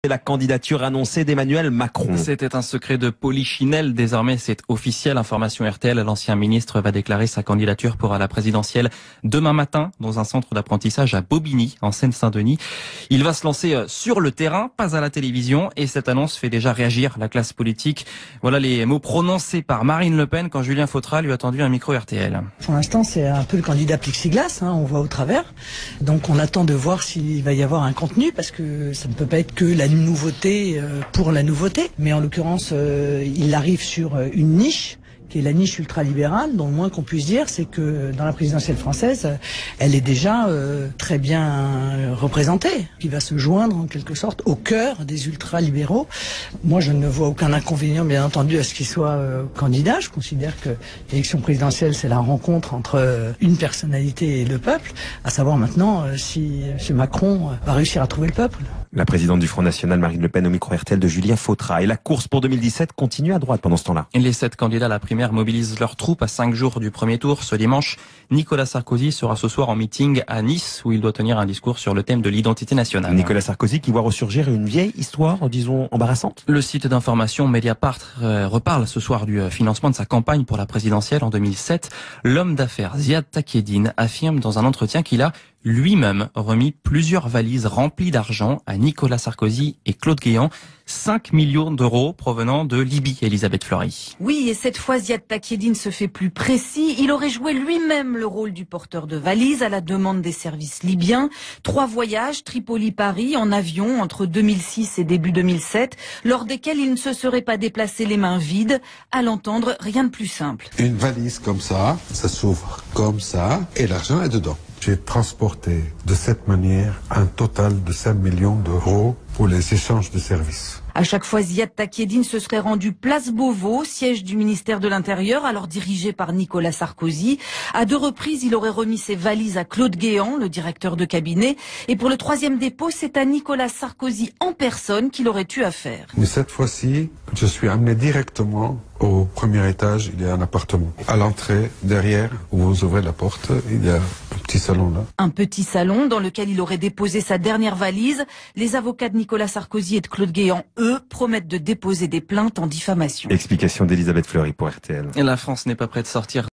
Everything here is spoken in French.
La candidature annoncée d'Emmanuel Macron. C'était un secret de polichinelle. Désormais, c'est officiel. Information RTL. L'ancien ministre va déclarer sa candidature pour la présidentielle demain matin dans un centre d'apprentissage à Bobigny, en Seine-Saint-Denis. Il va se lancer sur le terrain, pas à la télévision. Et cette annonce fait déjà réagir la classe politique. Voilà les mots prononcés par Marine Le Pen quand Julien Fautra lui a tendu un micro RTL. Pour l'instant, c'est un peu le candidat plexiglas, on voit au travers. Donc on attend de voir s'il va y avoir un contenu, parce que ça ne peut pas être que la nouveauté pour la nouveauté. Mais en l'occurrence, il arrive sur une niche, qui est la niche ultralibérale, dont le moins qu'on puisse dire, c'est que dans la présidentielle française, elle est déjà très bien représentée, qui va se joindre en quelque sorte au cœur des ultralibéraux. Moi, je ne vois aucun inconvénient, bien entendu, à ce qu'il soit candidat. Je considère que l'élection présidentielle, c'est la rencontre entre une personnalité et le peuple, à savoir maintenant si M. Macron va réussir à trouver le peuple. La présidente du Front National, Marine Le Pen, au micro RTL de Julien Fautra. Et la course pour 2017 continue à droite pendant ce temps-là. Les 7 candidats à la primaire mobilisent leurs troupes à 5 jours du premier tour. Ce dimanche, Nicolas Sarkozy sera ce soir en meeting à Nice, où il doit tenir un discours sur le thème de l'identité nationale. Nicolas Sarkozy qui voit ressurgir une vieille histoire, disons, embarrassante. Le site d'information Mediapart reparle ce soir du financement de sa campagne pour la présidentielle en 2007. L'homme d'affaires Ziad Takieddine affirme dans un entretien qu'il a lui-même remis plusieurs valises remplies d'argent à Nicolas Sarkozy et Claude Guéant. 5 millions d'euros provenant de Libye, Elisabeth Fleury. Oui, et cette fois, Ziad Takieddine se fait plus précis. Il aurait joué lui-même le rôle du porteur de valises à la demande des services libyens. 3 voyages, Tripoli-Paris, en avion entre 2006 et début 2007, lors desquels il ne se serait pas déplacé les mains vides. À l'entendre, rien de plus simple. Une valise comme ça s'ouvre comme ça, et l'argent est dedans. J'ai transporté de cette manière un total de 5 millions d'euros pour les échanges de services. À chaque fois, Ziad Takieddine se serait rendu place Beauvau, siège du ministère de l'Intérieur, alors dirigé par Nicolas Sarkozy. À 2 reprises, il aurait remis ses valises à Claude Guéant, le directeur de cabinet. Et pour le 3e dépôt, c'est à Nicolas Sarkozy en personne qu'il aurait eu affaire. Mais cette fois-ci, je suis amené directement au premier étage. Il y a un appartement. À l'entrée, derrière, où vous ouvrez la porte, il y a un petit salon là. Un petit salon dans lequel il aurait déposé sa dernière valise. Les avocats de Nicolas Sarkozy et de Claude Guéant, eux, promettent de déposer des plaintes en diffamation. Explication d'Elisabeth Fleury pour RTL. Et la France n'est pas prête de sortir